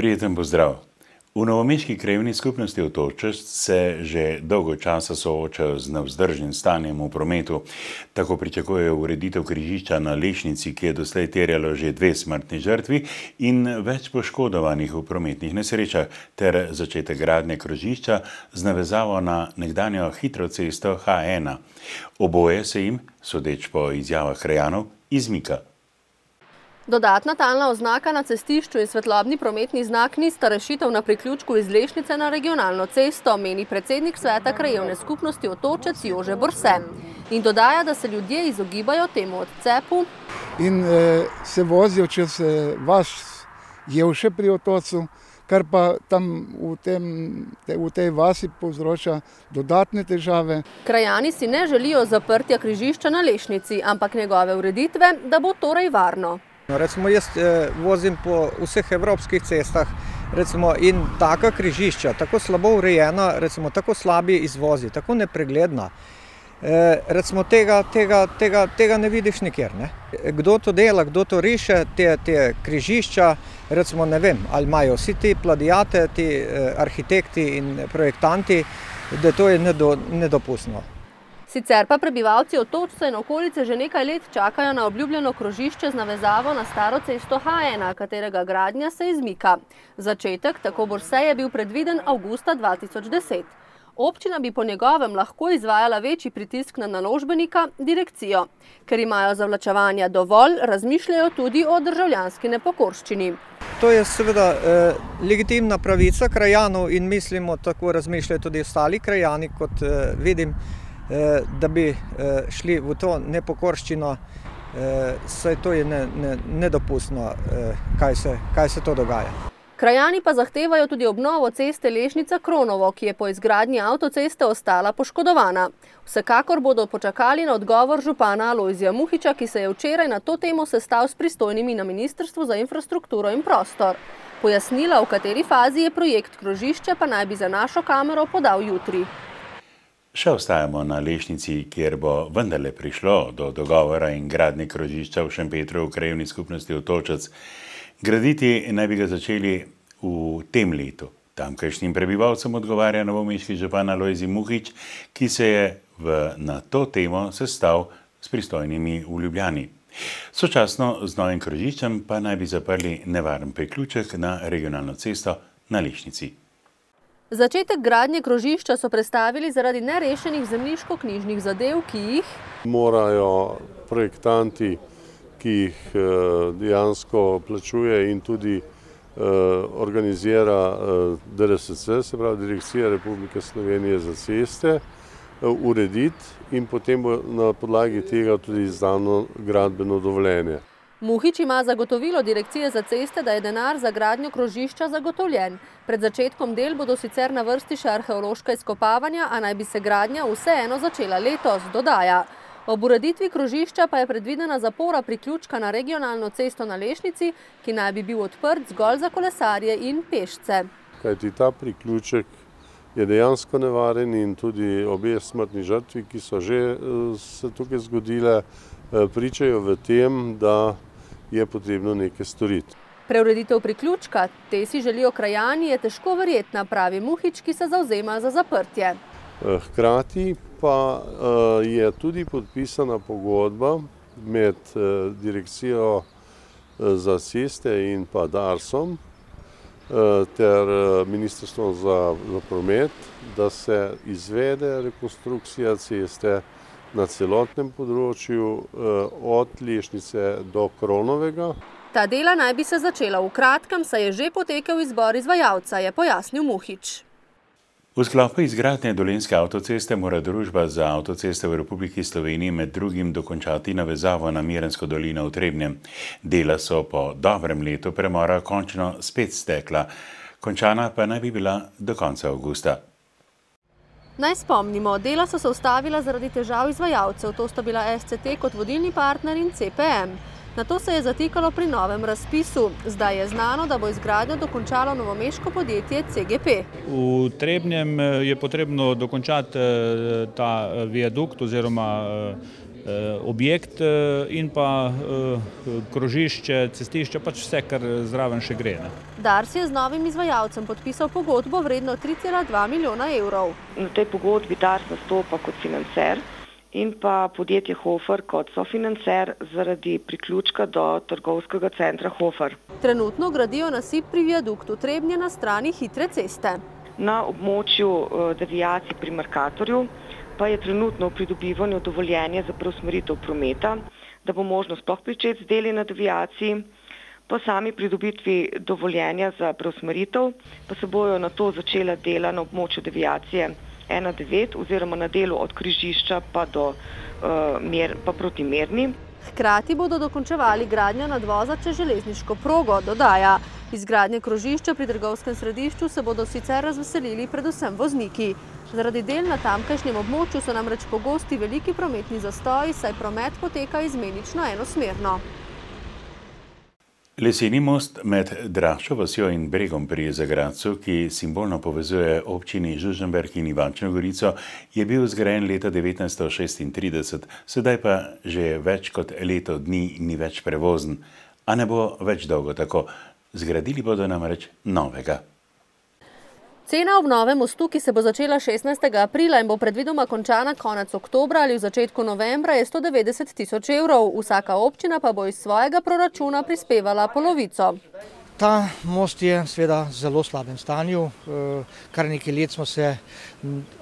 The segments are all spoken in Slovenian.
Prijeten pozdrav. V novomeški krajevni skupnosti Otočec se že dolgo časa soočajo z nevzdržnim stanjem v prometu. Tako pričakujejo ureditev križišča na Lešnici, ki je doslej terjalo že 2 smrtni žrtvi in več poškodovanih v prometnih nesrečah, ter začetek gradnje krožišča z navezavo na nekdanjo hitro cesto H1. Oboje se jim, sodeč po izjavah krajanov, izmika. Dodatna talna oznaka na cestišču in svetlobni prometni znak nista rešitev na priključku iz Lešnice na regionalno cesto, meni predsednik sveta krajevne skupnosti Otočec Jože Borse. In dodaja, da se ljudje izogibajo temu odcepu. In se vozijo čez vas Jevše pri Otocu, kar pa tam v tej vasi povzroča dodatne težave. Krajani si ne želijo zaprtja križišča na Lešnici, ampak njegove ureditve, da bo torej varno. Recimo jaz vozim po vseh evropskih cestah in taka križišča, tako slabo urejena, tako slabi izvozi, tako nepregledna. Recimo tega ne vidiš nikjer. Ne? Kdo to dela, kdo to riše, te križišča, recimo ne vem, ali imajo vsi ti plagiate, ti arhitekti in projektanti, da to je nedopustno. Sicer pa prebivalci Otočca in okolice že nekaj let čakajo na obljubljeno krožišče z navezavo na staro cesto H1, katerega gradnja se izmika. Začetek, tako Borse, je bil predviden avgusta 2010. Občina bi po njegovem lahko izvajala večji pritisk na naložbenika, direkcijo. Ker imajo zavlačevanja dovolj, razmišljajo tudi o državljanski nepokorščini. To je seveda legitimna pravica krajanov in mislimo, tako razmišljajo tudi ostali krajani, kot vidim, da bi šli v to nepokorščino, saj to je nedopustno, kaj se to dogaja. Krajani pa zahtevajo tudi obnovo ceste Lešnica-Kronovo, ki je po izgradnji avtoceste ostala poškodovana. Vsekakor bodo počakali na odgovor župana Alojzija Muhiča, ki se je včeraj na to temo sestal s pristojnimi na Ministrstvu za infrastrukturo in prostor. Pojasnila, v kateri fazi je projekt krožišča, pa naj bi za našo kamero podal jutri. Še ostajamo na Lešnici, kjer bo vendarle prišlo do dogovora in gradnje krožišča v Šempetru v krajevni skupnosti Otočec. Graditi naj bi ga začeli v tem letu. Tamkajšnjim prebivalcem odgovarja novomeški župan Alojzij Muhič, ki se je na to temo sestal s pristojnimi v Ljubljani. Sočasno z novim krožiščem pa naj bi zaprli nevaren priključek na regionalno cesto na Lešnici. Začetek gradnje krožišča so prestavili zaradi nerešenih zemljiško-knjižnih zadev, ki jih morajo projektanti, ki jih dejansko plačuje in tudi organizira DRSC, se pravi Direkcija Republike Slovenije za ceste, urediti in potem bo na podlagi tega tudi izdano gradbeno dovoljenje. Muhič ima zagotovilo Direkcije za ceste, da je denar za gradnjo krožišča zagotovljen. Pred začetkom del bodo sicer na vrsti še arheološka izkopavanja, a naj bi se gradnja vseeno začela letos, dodaja. Ob ureditvi krožišča pa je predvidena zapora priključka na regionalno cesto na Lešnici, ki naj bi bil odprt zgolj za kolesarje in pešce. Kajti ta priključek je dejansko nevaren in tudi obe smrtni žrtvi, ki so že se tukaj zgodile, pričajo v tem, da je potrebno nekaj storiti. Preureditev priključka, te si želijo krajani, je težko verjetna, pravi Muhič, ki se zavzema za zaprtje. Hkrati pa je tudi podpisana pogodba med Direkcijo za ceste in pa Darsom ter Ministrstvom za promet, da se izvede rekonstrukcija ceste na celotnem področju od Lešnice do Kronovega. Ta dela naj bi se začela v kratkem, saj je že potekel izbor izvajalca, je pojasnil Muhič. V sklopu izgradnje Dolenjske avtoceste mora družba za avtoceste v Republiki Sloveniji med drugim dokončati navezavo na Mirensko dolino v Trebnjem. Dela so po dobrem letu premora končno spet stekla. Končana pa naj bi bila do konca avgusta. Naj spomnimo, dela so se ustavila zaradi težav izvajalcev, to sta bila SCT kot vodilni partner in CPM. Nato se je zatikalo pri novem razpisu. Zdaj je znano, da bo izgradnjo dokončalo novomeško podjetje CGP. V Trebnjem je potrebno dokončati ta viadukt oziroma objekt in pa krožišče, cestišče, pač vse, kar zraven še gre. Dars je z novim izvajalcem podpisal pogodbo vredno 3,2 milijona evrov. Na tej pogodbi Dars nastopa kot financer in pa podjetje Hofer kot sofinancer zaradi priključka do trgovskega centra Hofer. Trenutno gradijo nasip pri viaduktu Trebnje na strani hitre ceste. Na območju devijacij pri Mercatorju pa je trenutno v pridobivanju dovoljenje za preusmeritev prometa, da bo možno sploh pričeti z deli na devijaciji. Po sami pridobitvi dovoljenja za preusmeritev pa se bojo na to začela dela na območju devijacije 1.9 oziroma na delu od križišča pa proti Mirni. Hkrati bodo dokončevali gradnjo nadvoza čez železniško progo, dodaja. Izgradnje krožišča pri trgovskem središču se bodo sicer razveselili predvsem vozniki. Zaradi del na tamkajšnjem območju so namreč pogosti veliki prometni zastoji, saj promet poteka izmenično enosmerno. Leseni most med Draščo vasjo in Bregom pri Zagradcu, ki simbolno povezuje občini Žužemberk in Ivančno Gorico, je bil zgrajen leta 1936, sedaj pa že več kot leto dni ni več prevozen. A ne bo več dolgo tako. Zgradili bodo namreč novega. Cena obnove mostu, ki se bo začela 16. aprila in bo predvidoma končana konec oktobra ali v začetku novembra, je 190 tisoč evrov. Vsaka občina pa bo iz svojega proračuna prispevala polovico. Ta most je seveda v zelo slabem stanju. Kar nekaj let smo se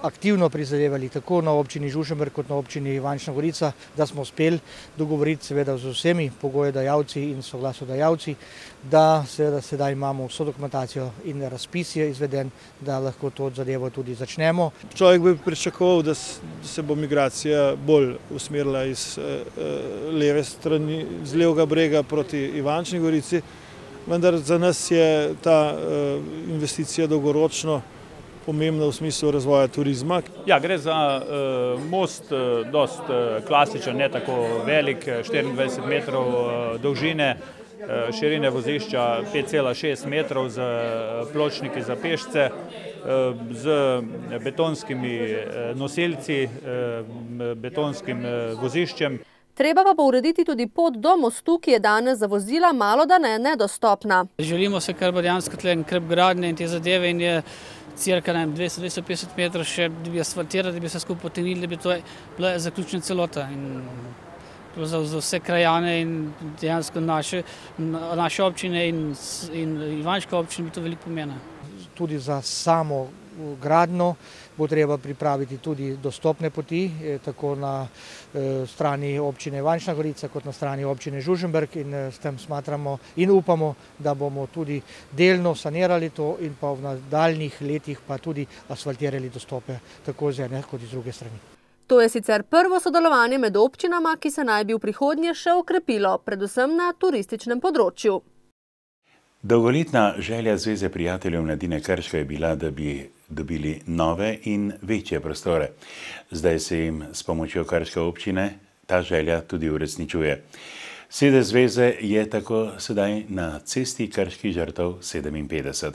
aktivno prizadevali tako na občini Žužemberk kot na občini Ivančna Gorica, da smo uspeli dogovoriti seveda z vsemi pogojedajalci in soglasodajalci, da seveda sedaj imamo vso dokumentacijo in razpis je izveden, da lahko to zadevo tudi začnemo. Človek bi pričakoval, da se bo migracija bolj usmerila iz leve strani, z levega brega proti Ivančni Gorici. Vendar za nas je ta investicija dolgoročno pomembna v smislu razvoja turizma. Ja, gre za most, dost klasičen, ne tako velik, 24 metrov dolžine, širine vozišča 5,6 metrov z pločniki za pešce, z betonskimi nosilci, betonskim voziščem. Treba pa urediti tudi pot do mostu, ki je danes za vozila malodane nedostopna. Želimo se kar dejansko tle krep gradnje in te zadeve in je cirka 200-250 metrov še, da bi asfaltirali, da bi se skupaj potegnili, da bi to bila zaključna celota. Za vse krajane in dejansko naše občine in Ivančka občina bi to veliko pomena. Tudi za samo gradnjo bo treba pripraviti tudi dostopne poti, tako na strani občine Ivančna Gorica kot na strani občine Žužemberk in s tem smatramo in upamo, da bomo tudi delno sanirali to in pa v nadaljnjih letih pa tudi asfaltirali dostope tako z ene kot iz druge strani. To je sicer prvo sodelovanje med občinama, ki se naj bi v prihodnje še okrepilo, predvsem na turističnem področju. Dolgoletna želja Zveze prijateljev mladine Krško je bila, da bi dobili nove in večje prostore. Zdaj se jim s pomočjo krške občine ta želja tudi uresničuje. Sedež zveze je tako sedaj na cesti Krških žrtev 57.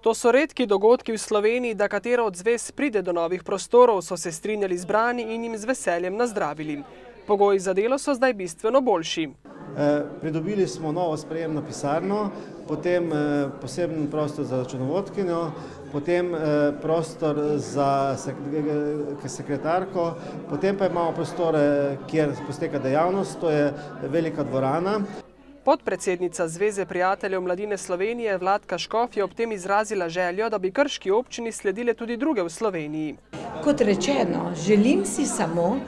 To so redki dogodki v Sloveniji, da katera od zvez pride do novih prostorov, so se strinjali zbrani in jim z veseljem nazdravili. Pogoji za delo so zdaj bistveno boljši. Pridobili smo novo sprejemno pisarno, potem poseben prostor za računovodkinjo, potem prostor za sekretarko, potem pa imamo prostore, kjer poteka dejavnost, to je velika dvorana. Podpredsednica Zveze prijateljev mladine Slovenije Vladka Škof je ob tem izrazila željo, da bi krški občini sledile tudi druge v Sloveniji. Kot rečeno, želim si samo,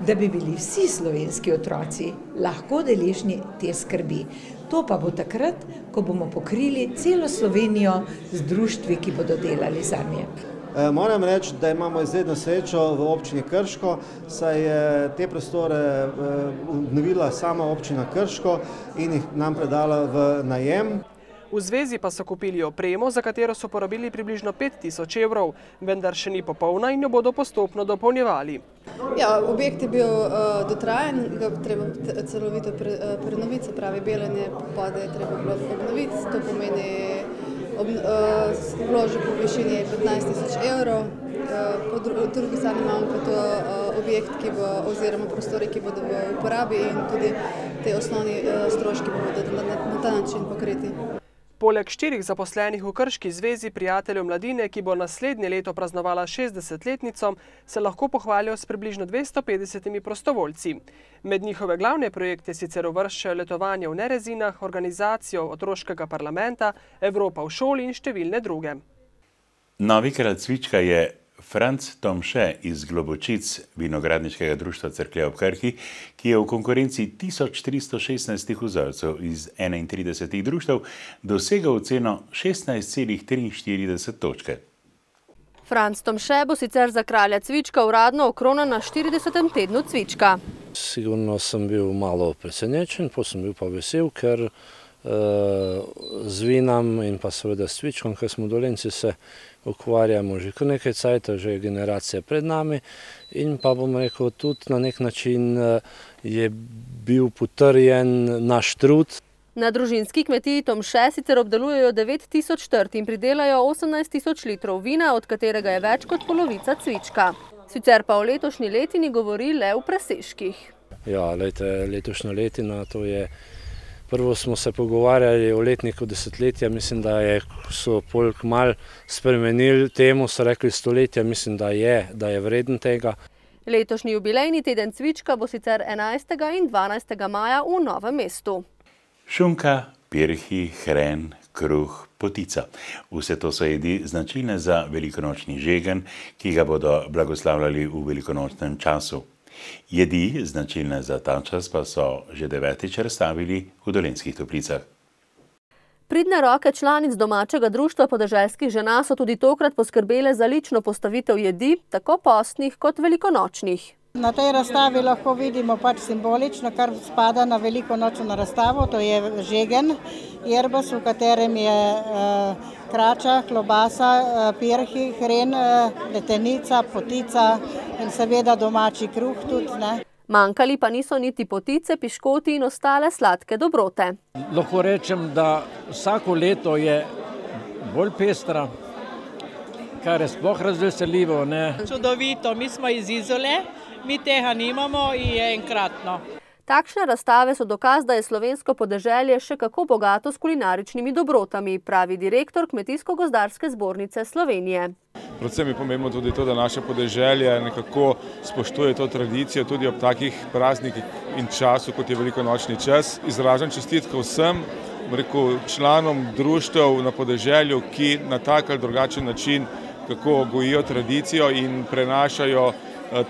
da bi bili vsi slovenski otroci lahko deležni te skrbi. To pa bo takrat, ko bomo pokrili celo Slovenijo z društvi, ki bodo delali zanje. Moram reči, da imamo izredno srečo v občini Krško, saj je te prostore obnovila sama občina Krško in jih nam predala v najem. V zvezi pa so kupili opremo, za katero so porabili približno 5000 evrov, vendar še ni popolna in jo bodo postopno dopolnjevali. Ja, objekt je bil dotrajen, ga treba celovito prenoviti, se pravi belanje pode je treba obnoviti, to pomeni vložek v višini 15 000 evrov, po drugi strani imamo pa to objekt, oziroma prostori, ki bodo v uporabi in tudi te osnovni stroški bodo na ta način pokriti. Poleg 4 zaposlenih v Krški zvezi prijateljev mladine, ki bo naslednje leto praznovala 60-letnico, se lahko pohvalijo s približno 250 prostovoljci. Med njihove glavne projekte sicer uvrščajo letovanje v Nerezinah, organizacijo otroškega parlamenta, Evropa v šoli in številne druge. Novi kralj cvička je Franc Tomše iz Globočic vinogradniškega društva Cerklje ob Krki, ki je v konkurenci 1316 vzorcev iz 31 društev dosegal oceno 16,43 točke. Franc Tomše bo sicer za kralja cvička uradno okronan na 40. tednu cvička. Sigurno sem bil malo presenečen, pa sem bil pa vesel, ker z vinom in pa seveda s cvičkom, ker smo Dolenci se ukvarjamo že kar nekaj cajta, že generacija pred nami in pa bom rekel, tudi na nek način je bil potrjen naš trud. Na družinski kmetiji Tomše sicer obdelujejo 9000 trt in pridelajo 18 000 litrov vina, od katerega je več kot polovica cvička. Sicer pa o letošnji letini govori le v presežkih. Ja, letošnja letina, to je prvo smo se pogovarjali o letniku desetletja, mislim, da so polk mal spremenili temu, so rekli stoletja, mislim, da je vreden tega. Letošnji jubilejni teden cvička bo sicer 11. in 12. maja v Novem mestu. Šunka, pirhi, hren, kruh, potica. Vse to so jedi značilne za velikonočni žegen, ki ga bodo blagoslavljali v velikonočnem času. Jedi, značilne za ta čas, pa so že 9. razstavili v Dolenjskih Toplicah. Pridne roke članic domačega društva podeželskih žena so tudi tokrat poskrbele za lično postavitev jedi, tako postnih kot velikonočnih. Na tej razstavi lahko vidimo simbolično, kar spada na velikonočno razstavo, to je žegen, jerbas, v katerem je krača, klobasa, pirhi, hren, letenica, potica in seveda domači kruh tudi, ne. Manjkali pa niso niti potice, piškoti in ostale sladke dobrote. Lahko rečem, da vsako leto je bolj pestra, kar je sploh razveseljivo, ne. Čudovito, mi smo iz Izole, mi tega nimamo in je enkratno. Takšne razstave so dokaz, da je slovensko podeželje še kako bogato s kulinaričnimi dobrotami, pravi direktor Kmetijsko-gozdarske zbornice Slovenije. Predvsem je pomembno tudi to, da naše podeželje nekako spoštuje to tradicijo tudi ob takih praznikih in času, kot je velikonočni čas. Izražam čestitke vsem članom društev na podeželju, ki na tak ali drugačen način kako gojijo tradicijo in prenašajo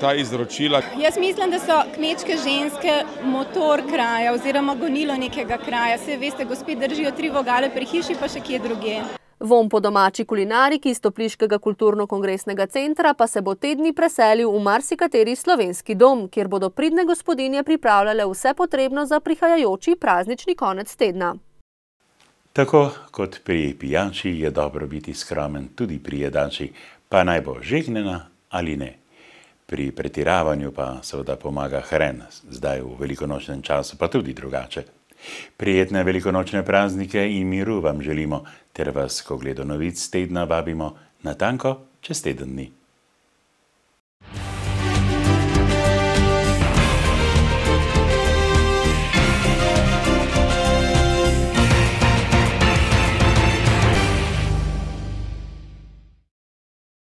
ta izročila. Jaz mislim, da so kmečke ženske motor kraja oziroma gonilo nekega kraja. Saj veste, gospe držijo 3 vogale pri hiši, pa še kje drugje. Vonj po domači kulinariki iz Topliškega kulturno-kongresnega centra pa se bo te dni preselil v marsikateri slovenski dom, kjer bodo pridne gospodinje pripravljale vse potrebno za prihajajoči praznični konec tedna. Tako kot pri pijači je dobro biti skromen tudi pri jedači, pa naj bo žegnena ali ne. Pri pretiravanju pa seveda pomaga hren, zdaj v velikonočnem času pa tudi drugače. Prijetne velikonočne praznike in miru vam želimo, ter vas, ko gledo novic tedna, vabimo natanko čez teden dni.